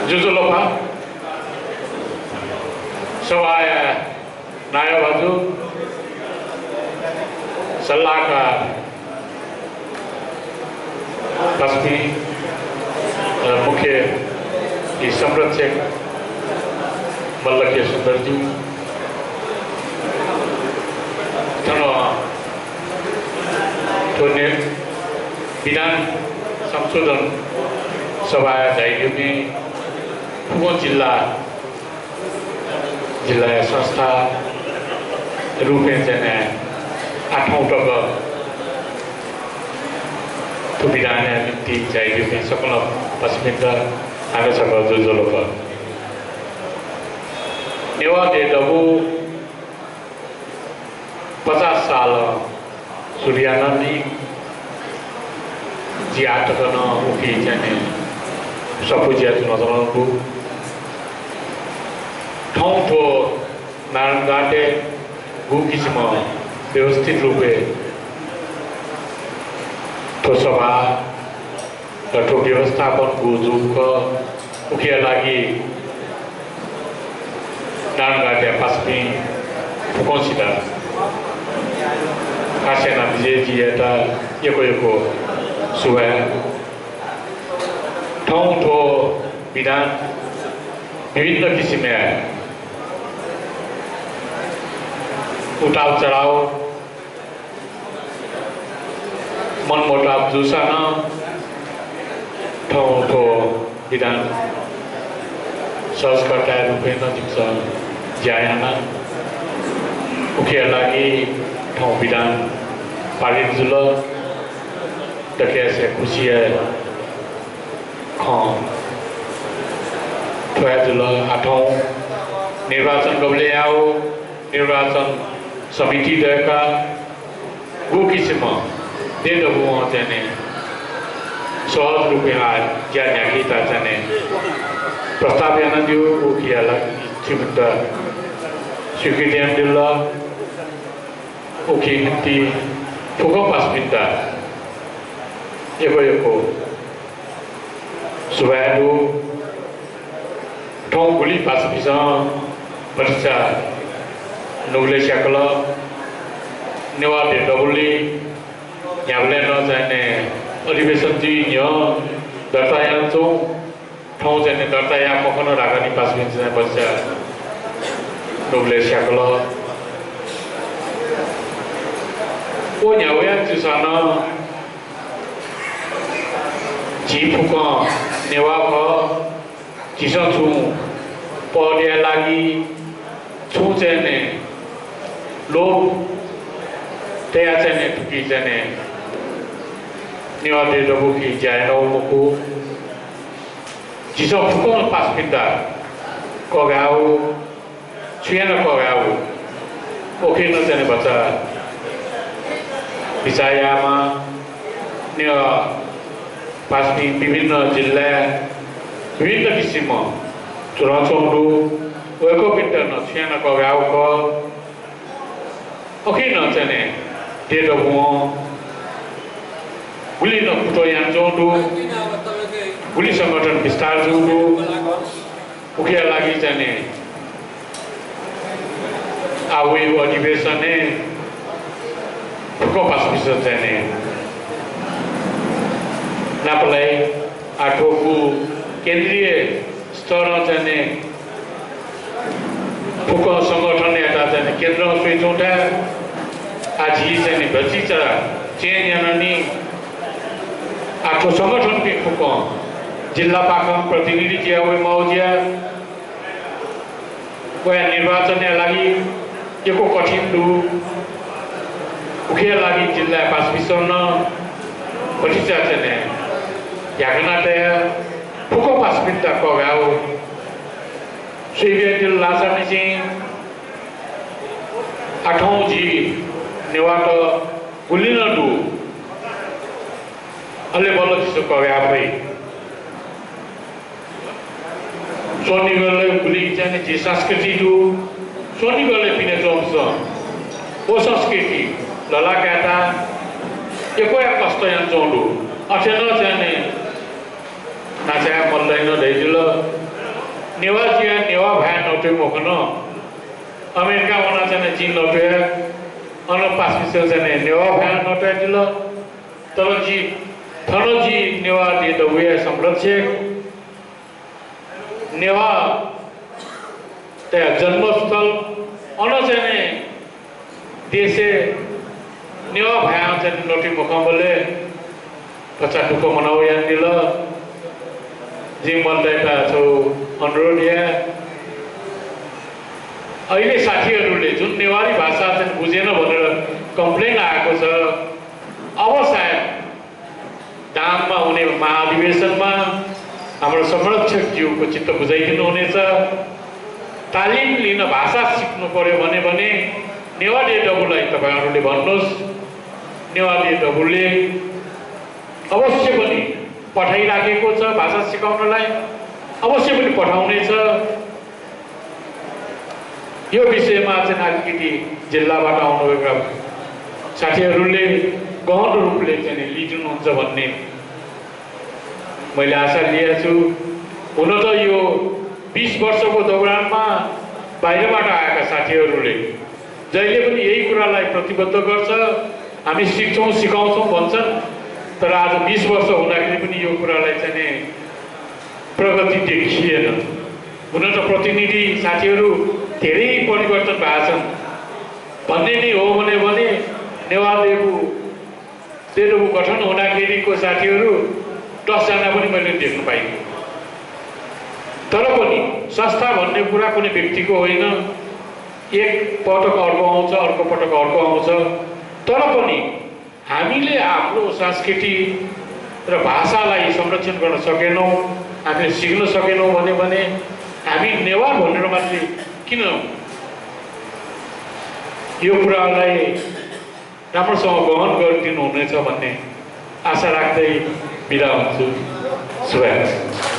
Juzulova, Sawaya Nayabadu, Salaka Pasmi, Mukhe, the Samratsek, Malakya Sundarji, Tano, Tone, Bidan, Samsudan, Sawaya Daigumi, Pugon Jilla संस्था रूपे चाहिँ 8औं talk तुबिदाने निम्ति चाहिए सकल पश्चिम आगे सकल जुजुलोक नेवा दे डबु 50 साल सूर्यानंदी जी आटकन उठी चाहिँ सपुजिया चुनौतीको ठाउँको नारायणघाटे किसिम व्यवस्थित रूपे तो सभा तो व्यवस्थापन जुग उखिया लागि नारायणघाटे पास्मी फुकौँसित कासेना विजयजी एटा एको सुबह ठाउँ ठो विधान विभिन्न किसिमले उठाव चढ़ाव मनमुटाव जुसान ठाउँको विधान सहजकर्ता रूपे नजिक ज्यायाना उखिया लागि ठाउँ विधान पारित जुल से खुशी है जुल 8औं निर्वाचन गबले आओ निर्वाचन समिति दयका किसिम देदबु चाहिँ सहज रूपे ज्ञानीता चाहिँ प्रस्ताव याना दियो उखियालाई छिमेन्ट स्वीकृति दिल उखी निम्ति फुको पास्मिन्ता एको सुबायु ठाउँ गुली पास्मिस परीक्षा नुगले स्याकल नेवा डबुली यहाँले नजाने अधिवेशन दर्तायान्छौँ ठाउँ चाहिँ दर्ताया मखन राखनी पास्मिन परीक्षा नुगले स्याकल ओ न्यावया जुसान जी फुक नेवा चिसो छु पढ्या लागि छु चाहिँ लोभ त्यहाँ चाहिँ ठुकी चाहिँ नेवादे डबुकी ज्यानो मुकु चिसो फुकन पास पिन्दा कगाउ छुएन कगाउ ओखे न चाहिँ बच्चा विषयमा ने पास्मी विभिन्न जिल्ला विभिन्न किसिम चुनाचौडु वेको पिन्टर न छुएन कगाउ क ओखे न चाहिँ डेट अफ गुली न फुटो यहाँ जोडु गुली संगठन विस्तार जोडु उखिया लागि चाहिँ आवे अधिवेशन फुको पास्मिस चाहिँ नापलाई आठोको केन्द्रीय स्तर चाहिँ फुको संगठन एउटा चाहिँ केन्द्र सुइचौटा आज ही चाहिँ भची चरा चेन यानी आठो संगठन पे फुको जिल्ला पाखम प्रतिनिधि किया हुए मौजिया वह निर्वाचन लागि एको कठिन दु उखिया लागि जिल्ला पास विसर्न पठिचा चाहिँ यागनाटे फुको पास पिन्ता कगाउ सुइबेटिल लासानी चाहिँ 8औं जी नेवाट गुलिन दु अले बल चिसो कगा भई सोनीगले गुली चाहिँ जे संस्कृति दु सोनीगले पिने चौंस ओ संस्कृति लला काटा एको या कष्ट यहाँ चौंडु अठेन चाहिँ नाचा मल्दैन दैजुल नेवा जिया नेवा भाया नोटे मोकन अमेरिका वना चने चीन नोटे अन पासमिसे चने नेवा भाया नोटे दिलो तरजी थनजी नेवा दे दवे संरक्षक नेवा ते जन्मस्थल अन चने देशे नेवा भाया चने नोटे मोकन बोले पचाटुको मनाउ यान दिलो जिमल दाइटा छौ अनुरोध यहाँ अहिले साथीहरूले जुन नेवारी भाषा चाहिँ बुझेन भनेर कम्प्लेन आएको छ अब सायद दाममा हुने महाधिवेशनमा हाम्रो संरक्षकज्यूको चित्त बुझाइदिनु हुनेछ तालिम लिन भाषा सिक्नु पर्यो भने नेवारी डबुलाई तपाईहरुले भन्नुहोस् नेवारी डबुले अवश्य पनि पठाइराखेको छ भाषा सिकाउनलाई अवश्य पनि पठाउनेछ यो विषयमा चाहिँ अलिकति जिल्लाबाट आउनुभएका साथीहरूले गहन रूपले चाहिँ लिइदिनुहुन्छ भन्ने मैले आशा लिएको छु हुन त यो 20 वर्षको दौरानमा बाहिरबाट आएका साथीहरूले जहिले पनि यही कुरालाई प्रतिबद्ध गर्छ हामी सिक्छौं सिकाउँछौं भन्छन् तर आज 20 वर्ष हुँदाखेरि पनि यो कुरालाई चाहिँ प्रगति देखिएन हुन त प्रतिनिधि साथीहरू धेरै परिवर्तन भएको छन् भन्ने नै हो भने नेवादेवु गठन हुँदाखेरिको साथीहरू 10 जना पनि मैले देख्न पाइनँ तर पनि संस्था भन्ने कुरा कुनै व्यक्तिको होइन एक पटक अर्को आउँछ अर्को पटक अर्को आउँछ तर पनि हामीले आफ्नो संस्कृति र भाषालाई संरक्षण गर्न सकेनौं हामीले सिक्न सकेनौं भने हामी नेवार भनेर मात्रै किन यो कुरालाई राम्रोसँग गहन गरिदिनु हुनेछ भन्ने आशा राख्दै बिदा हुन्छु शुभकामना